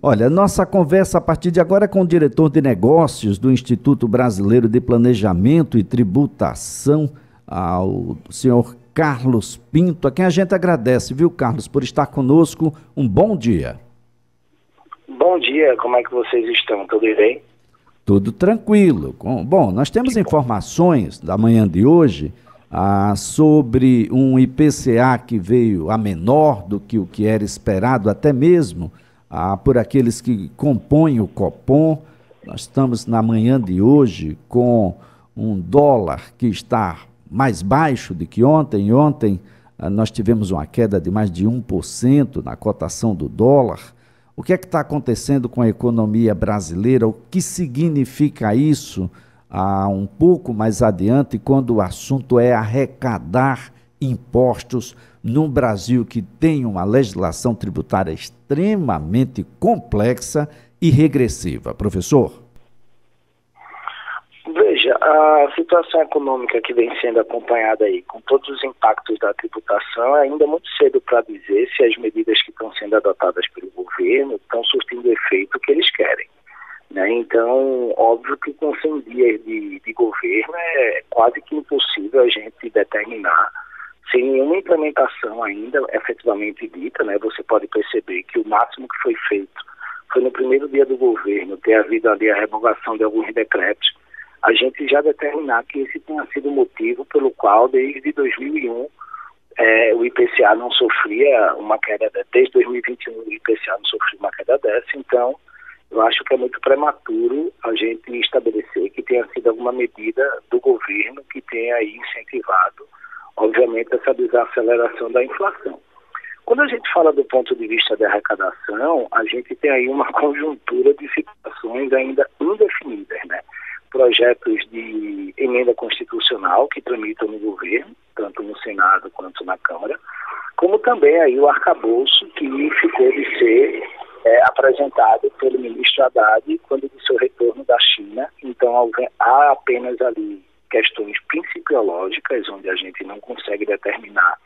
Olha, nossa conversa a partir de agora é com o diretor de negócios do Instituto Brasileiro de Planejamento e Tributação, o senhor Carlos Pinto, a quem a gente agradece, viu, Carlos, por estar conosco. Um bom dia. Bom dia, como é que vocês estão? Tudo bem? Tudo tranquilo. Bom, nós temos informações da manhã de hoje sobre um IPCA que veio a menor do que o que era esperado, até mesmo por aqueles que compõem o Copom. Nós estamos na manhã de hoje com um dólar que está mais baixo do que ontem. Ontem nós tivemos uma queda de mais de 1% na cotação do dólar. O que é que está acontecendo com a economia brasileira? O que significa isso um pouco mais adiante, quando o assunto é arrecadar impostos num Brasil que tem uma legislação tributária extremamente complexa e regressiva? Professor? Veja, a situação econômica que vem sendo acompanhada aí, com todos os impactos da tributação, é ainda muito cedo para dizer se as medidas que estão sendo adotadas pelo governo estão surtindo o efeito que eles querem, né? Então, óbvio que com 100 dias de governo é quase que impossível a gente determinar, sem nenhuma implementação ainda efetivamente dita, né? Você pode perceber que o máximo que foi feito foi no primeiro dia do governo ter havido ali a revogação de alguns decretos. A gente já determinar que esse tenha sido o motivo pelo qual, desde 2001, o IPCA não sofria uma queda, desde 2021 o IPCA não sofria uma queda dessa. Então, eu acho que é muito prematuro a gente estabelecer que tenha sido alguma medida do governo que tenha aí incentivado, obviamente, essa desaceleração da inflação. Quando a gente fala do ponto de vista da arrecadação, a gente tem aí uma conjuntura de situações ainda indefinidas, né? Projetos de emenda constitucional que tramitam no governo, tanto no Senado quanto na Câmara, como também aí o arcabouço que ficou de ser apresentado pelo ministro Haddad quando do seu retorno da China. Então há apenas ali questões principiológicas, onde a gente não consegue determinar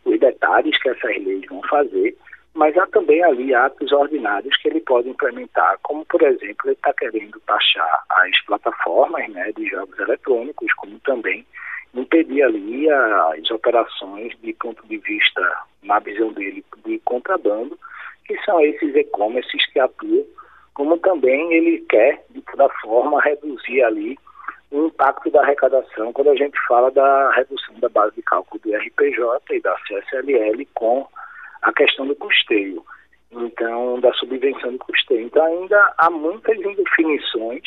os detalhes que essas leis vão fazer, mas há também ali atos ordinários que ele pode implementar, como, por exemplo, ele está querendo taxar as plataformas, né, de jogos eletrônicos, como também impedir ali as operações de ponto de vista, na visão dele, de contrabando, que são esses e-commerces que atuam, como também ele quer, de toda forma, reduzir ali o impacto da arrecadação quando a gente fala da redução da base de cálculo do RPJ e da CSLL com a questão do custeio, então, da subvenção do custeio. Então, ainda há muitas indefinições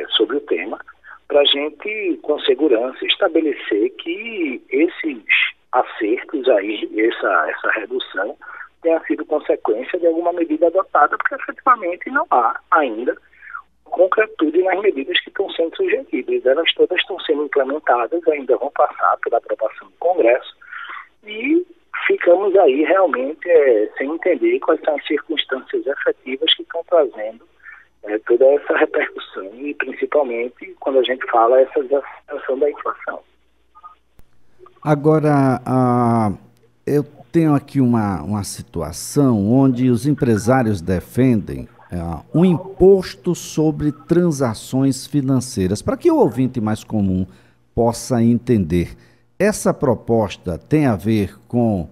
sobre o tema, para a gente, com segurança, estabelecer que esses acertos aí, essa redução, tenha sido consequência de alguma medida adotada, porque efetivamente não há ainda concretude nas medidas que estão sendo sugeridas. Elas todas estão sendo implementadas, ainda vão passar pela aprovação do Congresso, e ficamos aí realmente sem entender quais são as circunstâncias efetivas que estão trazendo toda essa repercussão, e principalmente quando a gente fala essa desaceleração da inflação. Agora, eu tenho aqui uma situação onde os empresários defendem um imposto sobre transações financeiras. Para que o ouvinte mais comum possa entender, essa proposta tem a ver com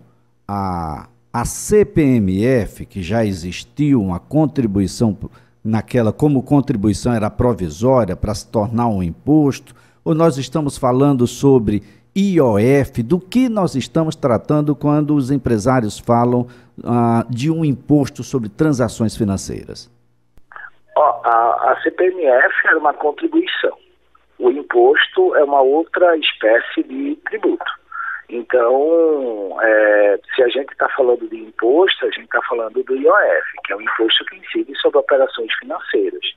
a CPMF, que já existiu, uma contribuição como contribuição era provisória para se tornar um imposto, ou nós estamos falando sobre IOF? Do que nós estamos tratando quando os empresários falam de um imposto sobre transações financeiras? A CPMF era uma contribuição. O imposto é uma outra espécie de tributo. Então, se a gente está falando de imposto, a gente está falando do IOF, que é um imposto que incide sobre operações financeiras.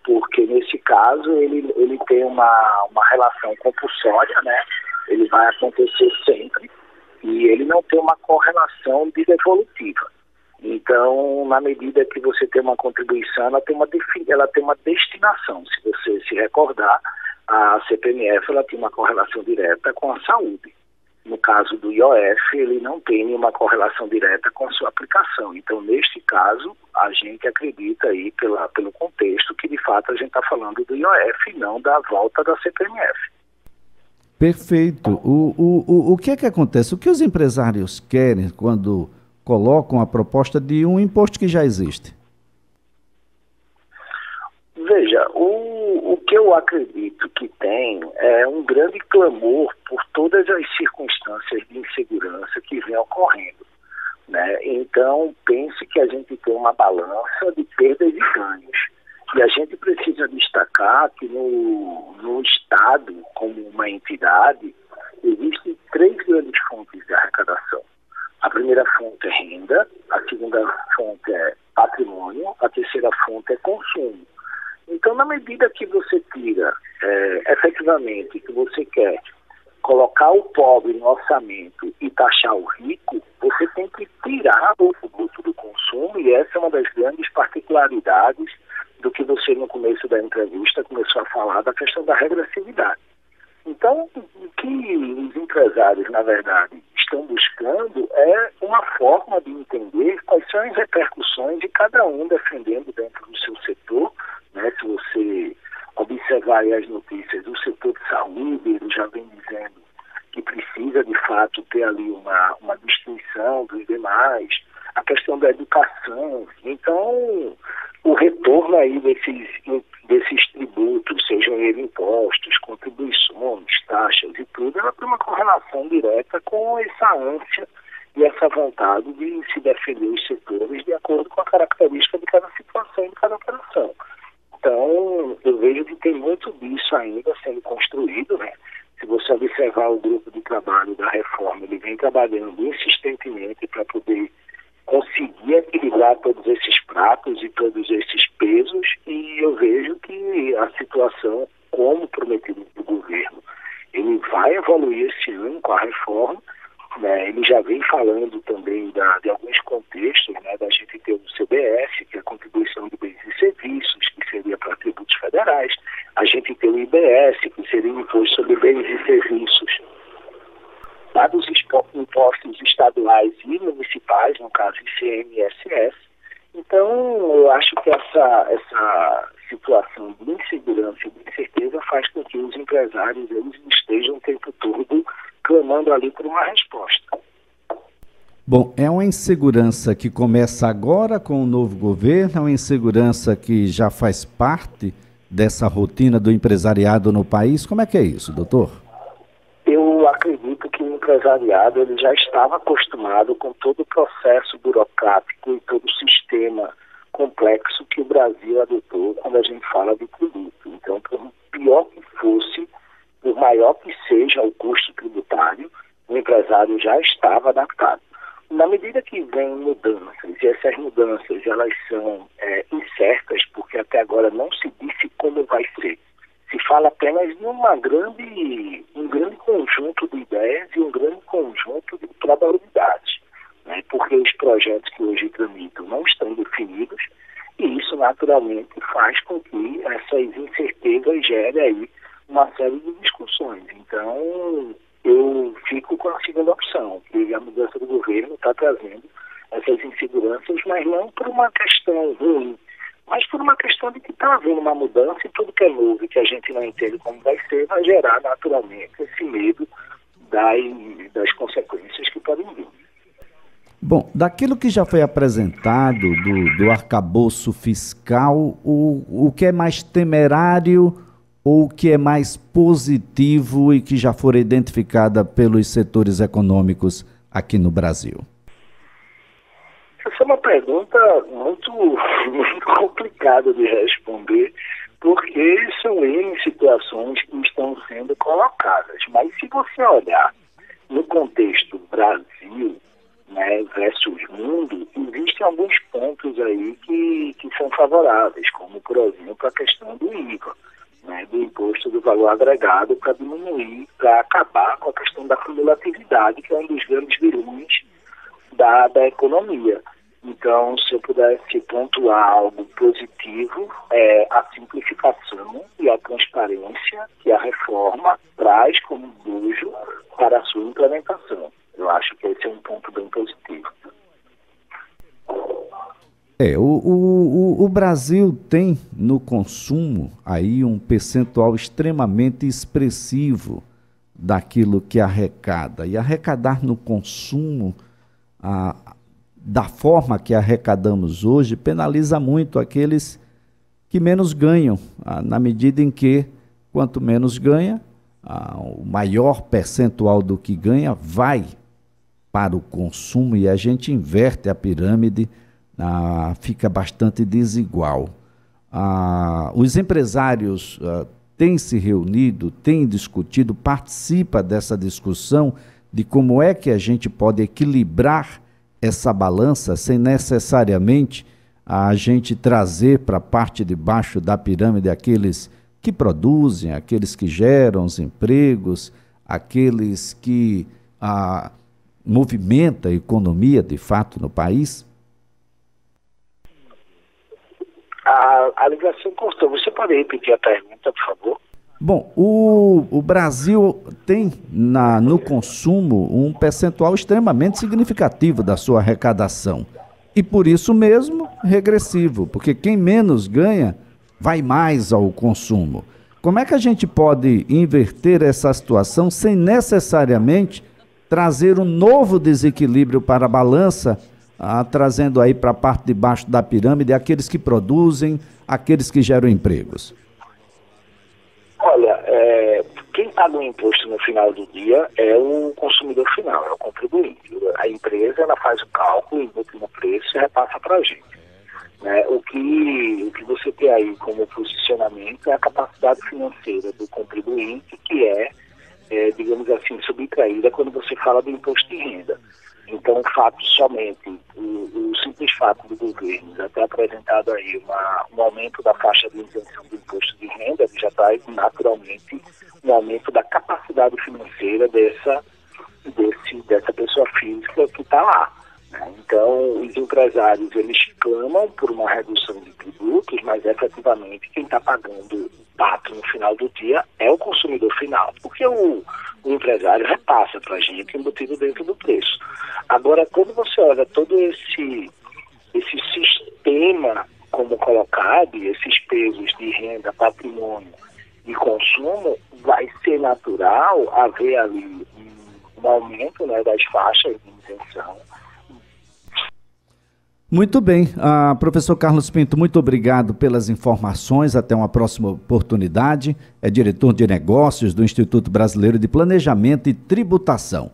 Porque, nesse caso, ele tem uma relação compulsória, né? Ele vai acontecer sempre, e ele não tem uma correlação devolutiva. Então, na medida que você tem uma contribuição, ela tem uma destinação. Se você se recordar, a CPMF ela tem uma correlação direta com a saúde. No caso do IOF, ele não tem nenhuma correlação direta com a sua aplicação. Então, neste caso, a gente acredita aí, pelo contexto, que de fato a gente está falando do IOF e não da volta da CPMF. Perfeito. O que é que acontece? O que os empresários querem quando colocam a proposta de um imposto que já existe? Veja, o que eu acredito que tem é um grande clamor por todas as circunstâncias de insegurança que vem ocorrendo, né? Então, pense que a gente tem uma balança de perdas e ganhos. E a gente precisa destacar que no Estado, como uma entidade, existem 3 grandes fontes de arrecadação. A primeira fonte é renda, a segunda fonte é patrimônio, a terceira fonte é consumo. Então, na medida que você tira, efetivamente, que você quer colocar o pobre no orçamento e taxar o rico, você tem que tirar o produto do consumo, e essa é uma das grandes particularidades do que você, no começo da entrevista, começou a falar da questão da regressividade. Então, o que os empresários, na verdade, estão buscando é uma forma de entender quais são as repercussões de cada um defendendo dentro do seu setor, né? Se você observar aí as notícias do setor de saúde, ele já vem dizendo que precisa, de fato, ter ali uma distinção dos demais, a questão da educação. Então, o retorno aí desses tributos, sejam eles impostos, contribuições, taxas e tudo, ela tem uma correlação direta com essa ânsia e essa vontade de se defender os setores de acordo com a característica de cada situação e de cada operação. Então, eu vejo que tem muito disso ainda sendo construído, né? Se você observar o grupo de trabalho da reforma, ele vem trabalhando insistentemente para poder conseguir equilibrar todos esses pratos e todos esses pesos, e eu vejo que a situação, como prometido pelo governo, ele vai evoluir esse ano com a reforma, né? Ele já vem falando também de alguns contextos, né? Da gente ter o CBS, que é a contribuição de bens e serviços, que seria para tributos federais, a gente tem o IBS, que seria o imposto sobre bens e serviços, lá dos impostos estaduais e municipais, no caso ICM e ISS. Então, eu acho que essa situação de insegurança e de incerteza faz com que os empresários eles estejam o tempo todo clamando ali por uma resposta. Bom, é uma insegurança que começa agora com o novo governo, é uma insegurança que já faz parte dessa rotina do empresariado no país. Como é que é isso, doutor? Eu acredito que o empresariado ele já estava acostumado com todo o processo burocrático e todo o sistema complexo que o Brasil adotou quando a gente fala de tributo. Então, por pior que fosse, por maior que seja o custo tributário, o empresário já estava adaptado. Na medida que vem mudanças, e essas mudanças elas são incertas, porque até agora não se disse como vai ser. Se fala apenas de um grande conjunto de ideias e um grande conjunto de probabilidades, né? Porque os projetos que hoje tramitam não estão definidos, e isso naturalmente faz com que essas incertezas gerem aí uma série de discussões. Então, eu fico com a segunda opção, que a mudança do governo está trazendo essas inseguranças, mas não por uma questão ruim, mas por uma questão de que está havendo uma mudança e tudo que é novo e que a gente não entende como vai ser, vai gerar naturalmente esse medo das consequências que podem vir. Bom, daquilo que já foi apresentado do arcabouço fiscal, o que é mais temerário ou o que é mais positivo e que já for identificada pelos setores econômicos aqui no Brasil? Essa é uma pergunta muito complicada de responder, porque são N situações que estão sendo colocadas. Mas se você olhar no contexto Brasil, né, versus mundo, existem alguns pontos aí que são favoráveis, como, por exemplo, a questão do IVA, né, do imposto do valor agregado, para diminuir, para acabar com a questão da cumulatividade, que é um dos grandes vilões da economia. Então, se eu pudesse pontuar algo positivo, é a simplificação e a transparência que a reforma traz como bujo para a sua implementação. Eu acho que esse é um ponto bem positivo. O Brasil tem no consumo aí um percentual extremamente expressivo daquilo que arrecada. E arrecadar no consumo, da forma que arrecadamos hoje, penaliza muito aqueles que menos ganham, na medida em que, quanto menos ganha, o maior percentual do que ganha vai para o consumo e a gente inverte a pirâmide, fica bastante desigual. Os empresários têm se reunido, têm discutido, participa dessa discussão de como é que a gente pode equilibrar essa balança sem necessariamente a gente trazer para a parte de baixo da pirâmide aqueles que produzem, aqueles que geram os empregos, aqueles que movimentam a economia de fato no país? A ligação cortou. Você pode repetir a pergunta, por favor? Bom, o Brasil tem no consumo um percentual extremamente significativo da sua arrecadação. E por isso mesmo, regressivo, porque quem menos ganha vai mais ao consumo. Como é que a gente pode inverter essa situação sem necessariamente trazer um novo desequilíbrio para a balança, trazendo aí para a parte de baixo da pirâmide aqueles que produzem, aqueles que geram empregos? Olha, quem paga o imposto no final do dia é o consumidor final, é o contribuinte. A empresa ela faz o cálculo, embuta no preço e repassa para a gente. O que você tem aí como posicionamento é a capacidade financeira do contribuinte, que digamos assim, subtraída quando você fala do imposto de renda. Então, o simples fato do governo já ter apresentado aí um aumento da faixa de isenção do imposto de renda, já traz naturalmente um aumento da capacidade financeira dessa pessoa física que está lá. Então, os empresários, eles clamam por uma redução de tributos, mas efetivamente quem está pagando o pato no final do dia é o consumidor final, porque o empresário repassa para a gente embutido dentro do preço. Agora, quando você olha todo esse sistema como colocado, esses pesos de renda, patrimônio e consumo, vai ser natural haver ali um aumento, das faixas de isenção. Muito bem. Professor Carlos Pinto, muito obrigado pelas informações. Até uma próxima oportunidade. É diretor de negócios do Instituto Brasileiro de Planejamento e Tributação.